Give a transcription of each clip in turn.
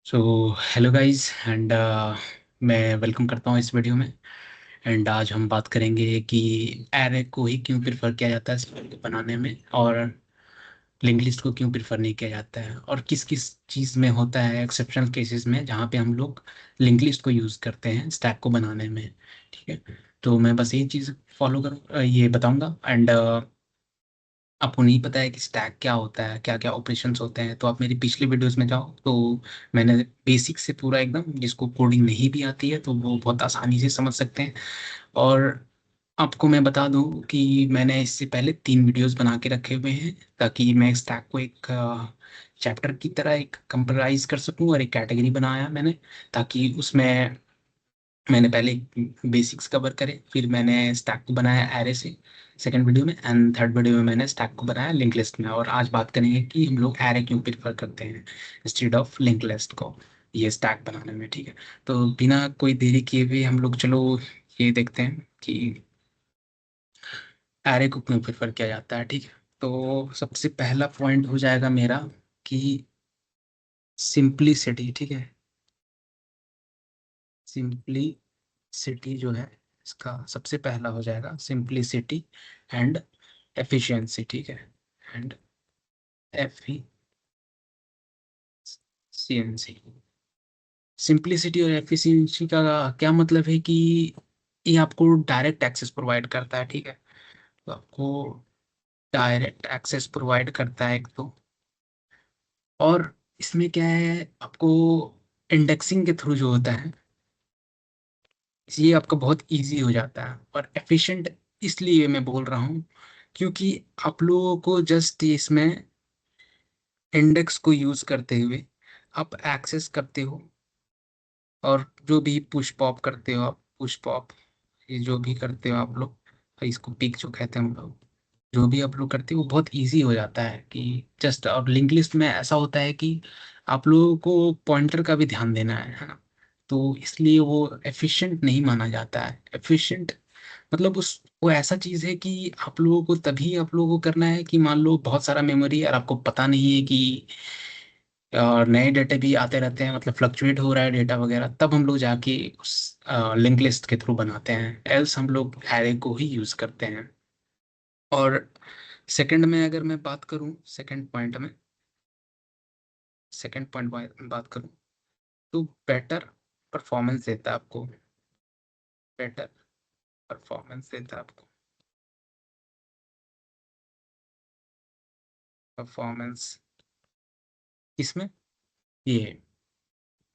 So hello guys and मैं welcome करता हूँ इस वीडियो में। एंड आज हम बात करेंगे कि एरे को ही क्यों प्रेफर किया जाता है स्क्रिप्ट को बनाने में, और लिंक लिस्ट को क्यों प्रेफर नहीं किया जाता है, और किस किस चीज़ में होता है एक्सेप्शनल केसेस में जहाँ पे हम लोग लिंक लिस्ट को यूज़ करते हैं स्टैक को बनाने में। ठीक है, तो मैं बस यही चीज़ फॉलो करूँ, ये बताऊँगा। एंड आपको नहीं पता है कि स्टैक क्या होता है, क्या क्या ऑपरेशंस होते हैं, तो आप मेरी पिछली वीडियोस में जाओ, तो मैंने बेसिक से पूरा एकदम, जिसको कोडिंग नहीं भी आती है तो वो बहुत आसानी से समझ सकते हैं। और आपको मैं बता दूं कि मैंने इससे पहले 3 वीडियोस बना के रखे हुए हैं, ताकि मैं स्टैक को एक चैप्टर की तरह एक कंप्यूटराइज कर सकूं, और एक कैटेगरी बनाया मैंने, ताकि उसमें मैंने पहले बेसिक्स कवर करे, फिर मैंने स्टैक को बनाया एरे से सेकंड वीडियो में, एंड थर्ड वीडियो में मैंने स्टैक को बनाया लिंक लिस्ट में। और आज बात करेंगे कि हम लोग एरे क्यों प्रेफर करते हैं इंस्टेड ऑफ लिंक लिस्ट को ये स्टैक बनाने में। ठीक है, तो बिना कोई देरी किए हुए हम लोग चलो ये देखते हैं कि एरे को क्यों प्रेफर किया जाता है। ठीक है, तो सबसे पहला पॉइंट हो जाएगा मेरा कि सिंपलिसिटी। ठीक है, सिंपलिसिटी जो है, इसका सबसे पहला हो जाएगा सिंपलिसिटी एंड एफिशिएंसी। ठीक है, एंड एफिशिएंसी। सिंपलिसिटी और एफिशिएंसी का क्या मतलब है कि ये आपको डायरेक्ट एक्सेस प्रोवाइड करता है। ठीक है, तो आपको डायरेक्ट एक्सेस प्रोवाइड करता है एक तो, और इसमें क्या है, आपको इंडेक्सिंग के थ्रू जो होता है ये आपका बहुत इजी हो जाता है। और एफिशिएंट इसलिए मैं बोल रहा हूँ क्योंकि आप लोगों को जस्ट इसमें इंडेक्स को यूज करते हुए आप एक्सेस करते हो, और जो भी पुश पॉप करते हो आप, पुश पॉप ये जो भी करते हो आप लोग, इसको पिक जो कहते हैं हम लोग, जो भी आप लोग करते हो वो बहुत इजी हो जाता है कि जस्ट। और लिंक लिस्ट में ऐसा होता है कि आप लोगों को पॉइंटर का भी ध्यान देना है ना, तो इसलिए वो एफिशिएंट नहीं माना जाता है। एफिशिएंट मतलब उस वो ऐसा चीज है कि आप लोगों को तभी आप लोगों को करना है कि मान लो बहुत सारा मेमोरी है और आपको पता नहीं है कि और नए डेटा भी आते रहते हैं, मतलब फ्लक्चुएट हो रहा है डेटा वगैरह, तब हम लोग जाके उस लिंक लिस्ट के थ्रू बनाते हैं, एल्स हम लोग एरे को ही यूज करते हैं। और सेकंड में अगर मैं बात करूं, सेकंड पॉइंट बात करूं, तो बेटर परफॉर्मेंस देता है आपको, बेटर परफॉर्मेंस देता है आपको, परफॉर्मेंस इसमें ये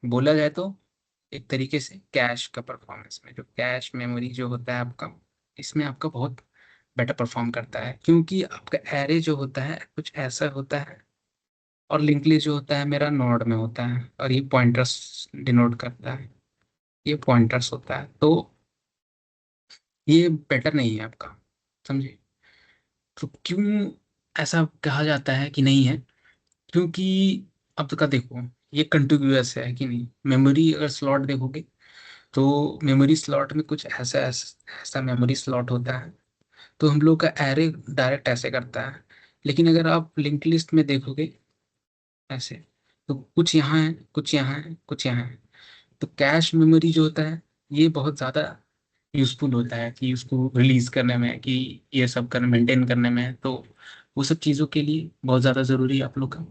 बोला जाए तो एक तरीके से कैश का परफॉर्मेंस में, जो कैश मेमोरी जो होता है आपका, इसमें आपका बहुत बेटर परफॉर्म करता है, क्योंकि आपका एरे जो होता है कुछ ऐसा होता है, और लिंक लिस्ट जो होता है मेरा नोड में होता है, और ये पॉइंटर्स डिनोट करता है, ये पॉइंटर्स होता है, तो ये बेटर नहीं है आपका, समझे। तो क्यों ऐसा कहा जाता है कि नहीं है, क्योंकि अब तो का देखो, ये कंटिन्यूअस है कि नहीं, मेमोरी अगर स्लॉट देखोगे तो मेमोरी स्लॉट में कुछ ऐसा ऐसा, ऐसा मेमोरी स्लॉट होता है, तो हम लोग का एरे डायरेक्ट ऐसे करता है। लेकिन अगर आप लिंक लिस्ट में देखोगे ऐसे, तो कुछ यहाँ है, कुछ यहाँ है, कुछ यहाँ है, तो कैश मेमोरी जो होता है ये बहुत ज़्यादा यूजफुल होता है कि उसको रिलीज करने में, कि ये सब करने मेंटेन करने में, तो वो सब चीज़ों के लिए बहुत ज़्यादा ज़रूरी है आप लोग का।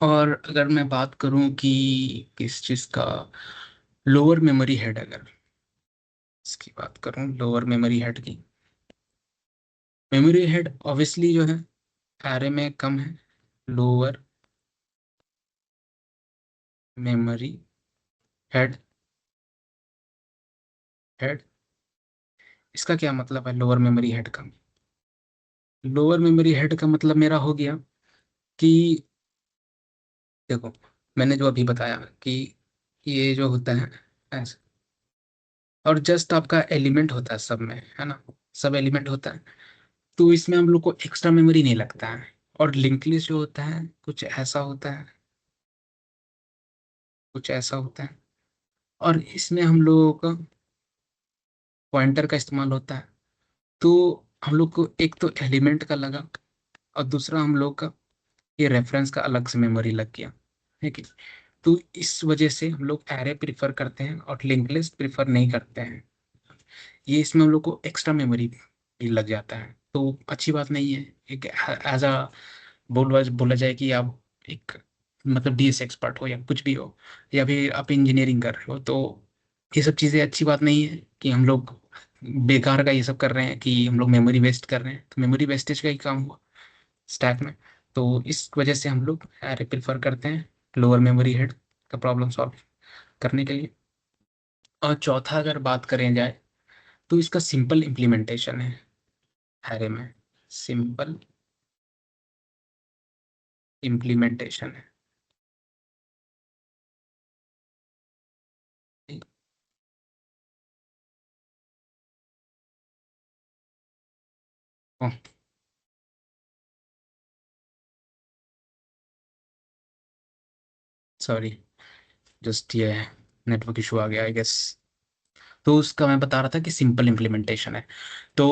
और अगर मैं बात करूं कि किस चीज़ का, लोअर मेमोरी हेड, अगर इसकी बात करूं लोअर मेमोरी हेड की, मेमोरी हेड ऑब्वियसली जो है एरे में कम है। लोअर मेमोरी हेड, हेड इसका क्या मतलब है लोअर मेमोरी हेड का? लोअर मेमोरी हेड का मतलब मेरा हो गया कि देखो, मैंने जो अभी बताया कि ये जो होता है ऐसे, और जस्ट आपका एलिमेंट होता है सब में, है ना, सब एलिमेंट होता है, तो इसमें हम लोग को एक्स्ट्रा मेमोरी नहीं लगता है। और लिंक लिस्ट जो होता है कुछ ऐसा होता है, कुछ ऐसा होता है, और इसमें हम लोगों का पॉइंटर का इस्तेमाल होता है, तो हम लोग को एक तो एलिमेंट का लगा, और दूसरा हम लोग का ये रेफरेंस का अलग से मेमोरी लग गया, है कि नहीं? तो इस वजह से हम लोग एरे प्रिफर करते हैं और लिंक लिस्ट प्रिफर नहीं करते हैं। ये इसमें हम लोग को एक्स्ट्रा मेमोरी भी लग जाता है, तो अच्छी बात नहीं है। एक एज अ बोला जाए कि आप एक मतलब डीएस एक्सपर्ट हो या कुछ भी हो, या फिर आप इंजीनियरिंग कर रहे हो, तो ये सब चीज़ें अच्छी बात नहीं है कि हम लोग बेकार का ये सब कर रहे हैं, कि हम लोग मेमोरी वेस्ट कर रहे हैं। तो मेमोरी वेस्टेज का ही काम हुआ स्टैक में। तो इस वजह से हम लोग एरे प्रेफर करते हैं लोअर मेमोरी हेड का प्रॉब्लम सॉल्व करने के लिए। और चौथा अगर बात करें जाए, तो इसका सिंपल इम्प्लीमेंटेशन है एरे में। सिंपल इम्प्लीमेंटेशन है। सॉरी, जस्ट ये नेटवर्क इशू आ गया आई गेस। तो उसका मैं बता रहा था कि सिंपल इम्प्लीमेंटेशन है। तो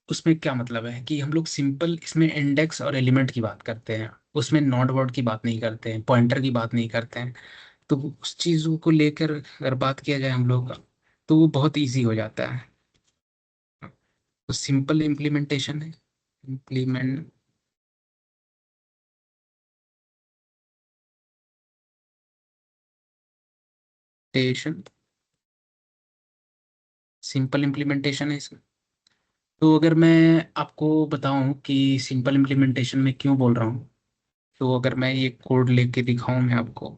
उसमें क्या मतलब है कि हम लोग सिंपल इसमें इंडेक्स और एलिमेंट की बात करते हैं, उसमें नॉट वर्ड की बात नहीं करते हैं, पॉइंटर की बात नहीं करते हैं। तो उस चीज़ों को लेकर अगर बात किया जाए हम लोग का, तो वो बहुत इजी हो जाता है। तो सिंपल इम्प्लीमेंटेशन है। इम्प्लीमेंटेशन। सिंपल इम्प्लीमेंटेशन है इसमें। तो अगर मैं आपको बताऊं कि सिंपल इम्प्लीमेंटेशन में क्यों बोल रहा हूँ, तो अगर मैं ये कोड लेके दिखाऊं मैं आपको,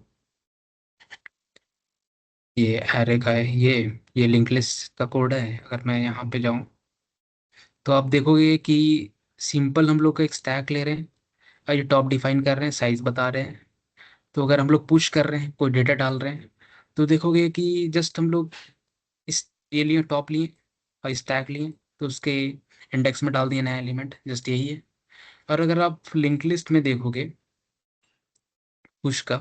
ये एरे का है, ये लिंक लिस्ट का कोड है। अगर मैं यहाँ पे जाऊँ तो आप देखोगे कि सिंपल हम लोग का एक स्टैक ले रहे हैं और ये टॉप डिफाइन कर रहे हैं, साइज बता रहे हैं। तो अगर हम लोग पुश कर रहे हैं, कोई डेटा डाल रहे हैं, तो देखोगे कि जस्ट हम लोग इस ये लिए टॉप लिए और स्टैक लिए, तो उसके इंडेक्स में डाल दिए नया एलिमेंट, जस्ट यही है। और अगर आप लिंक लिस्ट में देखोगे पुश का,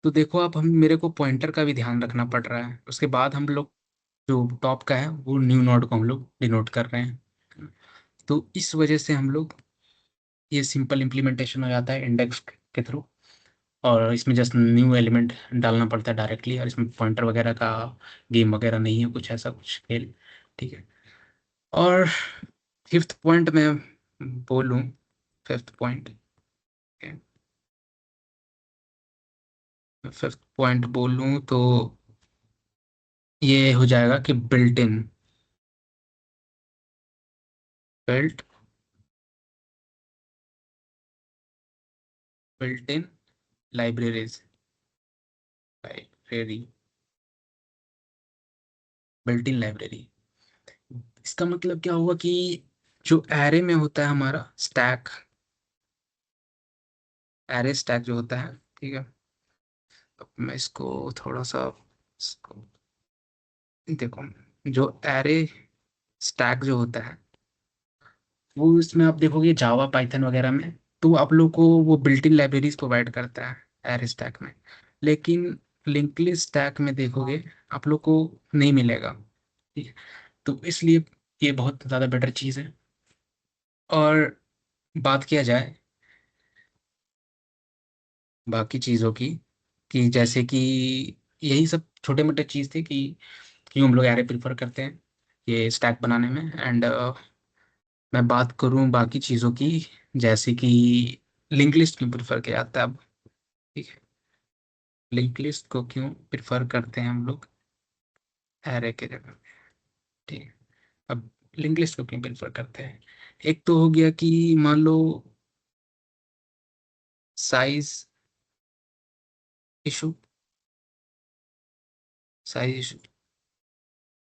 तो देखो आप, हम मेरे को पॉइंटर का भी ध्यान रखना पड़ रहा है। उसके बाद हम लोग जो टॉप का है वो न्यू नोड को हम लोग डिनोट कर रहे हैं। तो इस वजह से हम लोग ये सिंपल इम्प्लीमेंटेशन हो जाता है इंडेक्स के थ्रू। और इसमें जस्ट न्यू एलिमेंट डालना पड़ता है डायरेक्टली, और इसमें पॉइंटर वगैरह का गेम वगैरह नहीं है, कुछ ऐसा कुछ खेल। ठीक है। और फिफ्थ पॉइंट में बोलूँ, फिफ्थ पॉइंट, फिफ्थ पॉइंट बोलूँ तो ये हो जाएगा कि built in, built built in libraries, library, built in library. इसका मतलब क्या हुआ कि जो एरे में होता है हमारा स्टैक, एरे स्टैक जो होता है, ठीक है। अब मैं इसको थोड़ा सा, इसको देखो, जो एरे स्टैक जो होता है, वो इसमें आप देखोगे जावा पाइथन वगैरह में, तो आप लोग को वो बिल्ट इन लाइब्रेरीज प्रोवाइड करता है एरे स्टैक में। लेकिन लिंक लिस्ट स्टैक में देखोगे आप लोग को नहीं मिलेगा। ठीक है। तो इसलिए ये बहुत ज़्यादा बेटर चीज़ है। और बात किया जाए बाकी चीज़ों की, कि जैसे कि यही सब छोटे मोटे चीज़ थे कि क्यों हम लोग एरे प्रेफर करते हैं ये स्टैक बनाने में। एंड मैं बात करूं बाकी चीज़ों की, जैसे कि लिंक लिस्ट क्यों प्रेफर किया जाता है अब। ठीक है। लिंक लिस्ट को क्यों प्रेफर करते हैं हम लोग एरे के जगह। ठीक है। अब लिंक लिस्ट को क्यों प्रेफर करते हैं, एक तो हो गया कि मान लो साइज इशू, साइज इशू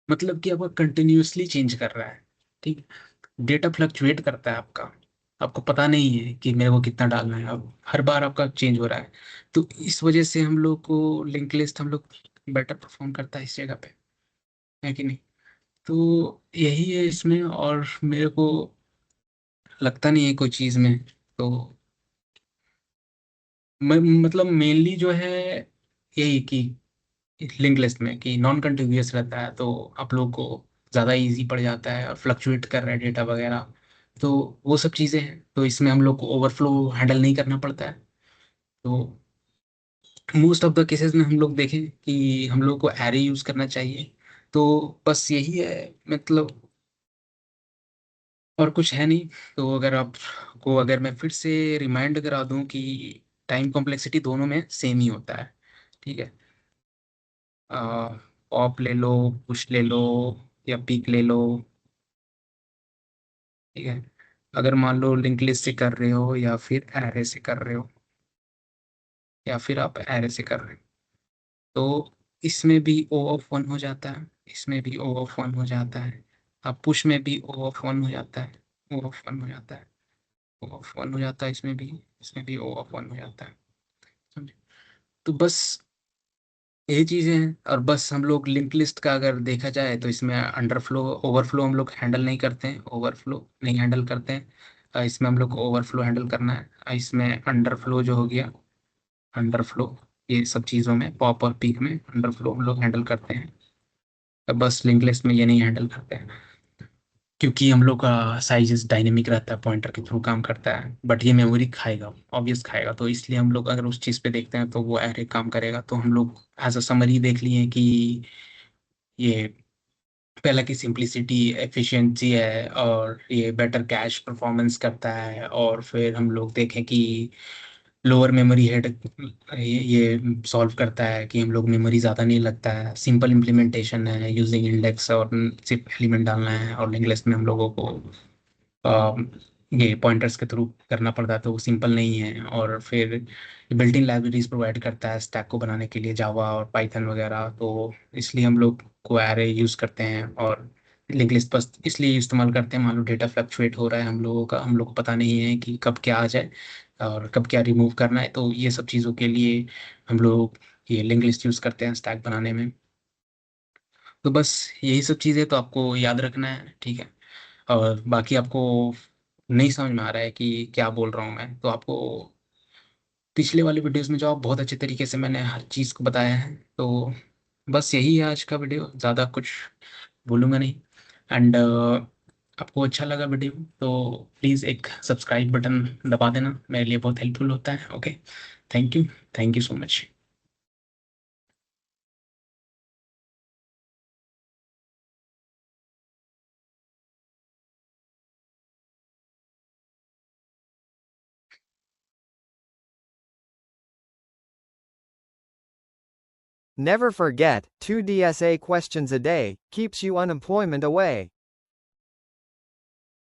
मतलब कि आपका कंटिन्यूअसली चेंज कर रहा है। ठीक। डेटा फ्लक्चुएट करता है आपका, आपको पता नहीं है कि मेरे को कितना डालना है, अब हर बार आपका चेंज हो रहा है। तो इस वजह से हम लोग को लिंक लिस्ट हम लोग बेटर परफॉर्म करता है इस जगह पे, है कि नहीं। तो यही है इसमें, और मेरे को लगता नहीं है कोई चीज़ में। तो मतलब मेनली जो है यही कि लिंक लिस्ट में कि नॉन कंटिन्यूअस रहता है, तो आप लोग को ज़्यादा इजी पड़ जाता है, और फ्लक्चुएट कर रहा है डेटा वगैरह। तो वो सब चीज़ें हैं, तो इसमें हम लोग को ओवरफ्लो हैंडल नहीं करना पड़ता है। तो मोस्ट ऑफ द केसेस में हम लोग देखें कि हम लोग को एरे यूज करना चाहिए। तो बस यही है, मतलब और कुछ है नहीं। तो अगर आपको, अगर मैं फिर से रिमाइंड करा दूं कि टाइम कॉम्प्लेक्सिटी दोनों में सेम ही होता है, ठीक है। पॉप ले लो, पुश ले लो, या पिक ले लो, ठीक है। अगर मान लो लिंक लिस्ट से कर रहे हो या फिर एरे से कर रहे हो, या फिर आप एरे से कर रहे हो, तो इसमें भी ओ ऑफ वन हो जाता है, इसमें भी ओ ऑफ वन हो जाता है। अब पुश में भी ओ ऑफ वन हो जाता है, ओ ऑफ वन हो जाता है, ओ ऑफ वन हो जाता है, इसमें भी ओ ऑफ वन हो जाता है, समझे। तो बस यही चीजें हैं। और बस हम लोग लिंक लिस्ट का अगर देखा जाए तो इसमें अंडरफ्लो ओवरफ्लो हम लोग हैंडल नहीं करते हैं, ओवरफ्लो नहीं हैंडल करते हैं। इसमें हम लोग को ओवरफ्लो हैंडल करना है। इसमें अंडरफ्लो जो हो गया, अंडरफ्लो, ये सब चीज़ों में पॉप और पीक में अंडरफ्लो हम लोग हैंडल करते हैं। बस लिंक लिस्ट में ये नहीं हैंडल करते हैं, क्योंकि हम लोग का साइजेस डायनेमिक रहता है, पॉइंटर के थ्रू काम करता है, बट ये मेमोरी खाएगा, ऑब्वियस खाएगा। तो इसलिए हम लोग अगर उस चीज़ पे देखते हैं तो वो एरे काम करेगा। तो हम लोग एज अ समरी देख लिए कि ये पहला की सिंप्लिसिटी, एफिशिएंसी है, और ये बेटर कैश परफॉर्मेंस करता है। और फिर हम लोग देखें कि लोअर मेमोरी हेड ये सॉल्व करता है कि हम लोग मेमोरी ज़्यादा नहीं लगता है, सिंपल इम्प्लीमेंटेशन है, यूजिंग इंडेक्स और सिर्फ एलिमेंट डालना है। और लिंक लिस्ट में हम लोगों को ये पॉइंटर्स के थ्रू करना पड़ता है, तो वो सिंपल नहीं है। और फिर बिल्ट इन लाइब्रेरीज प्रोवाइड करता है स्टैक को बनाने के लिए, जावा और पाइथन वगैरह। तो इसलिए हम लोग को एरे यूज़ करते हैं। और लिंक लिस्ट बस इसलिए इस्तेमाल करते हैं, मान लो डेटा फ्लक्चुएट हो रहा है हम लोगों का, हम लोग को पता नहीं है कि कब क्या आ जाए और कब क्या रिमूव करना है। तो ये सब चीज़ों के लिए हम लोग ये लिंक लिस्ट यूज़ करते हैं स्टैक बनाने में। तो बस यही सब चीज़ें तो आपको याद रखना है, ठीक है। और बाकी आपको नहीं समझ में आ रहा है कि क्या बोल रहा हूँ मैं, तो आपको पिछले वाले वीडियोस में जो आप बहुत अच्छे तरीके से मैंने हर चीज़ को बताया है। तो बस यही है आज का वीडियो, ज़्यादा कुछ बोलूँगा नहीं। एंड आपको अच्छा लगा वीडियो तो प्लीज़ एक सब्सक्राइब बटन दबा देना, मेरे लिए बहुत हेल्पफुल होता है। Okay, thank you, thank you so much. Never forget, 2 DSA questions a day keeps you unemployment away.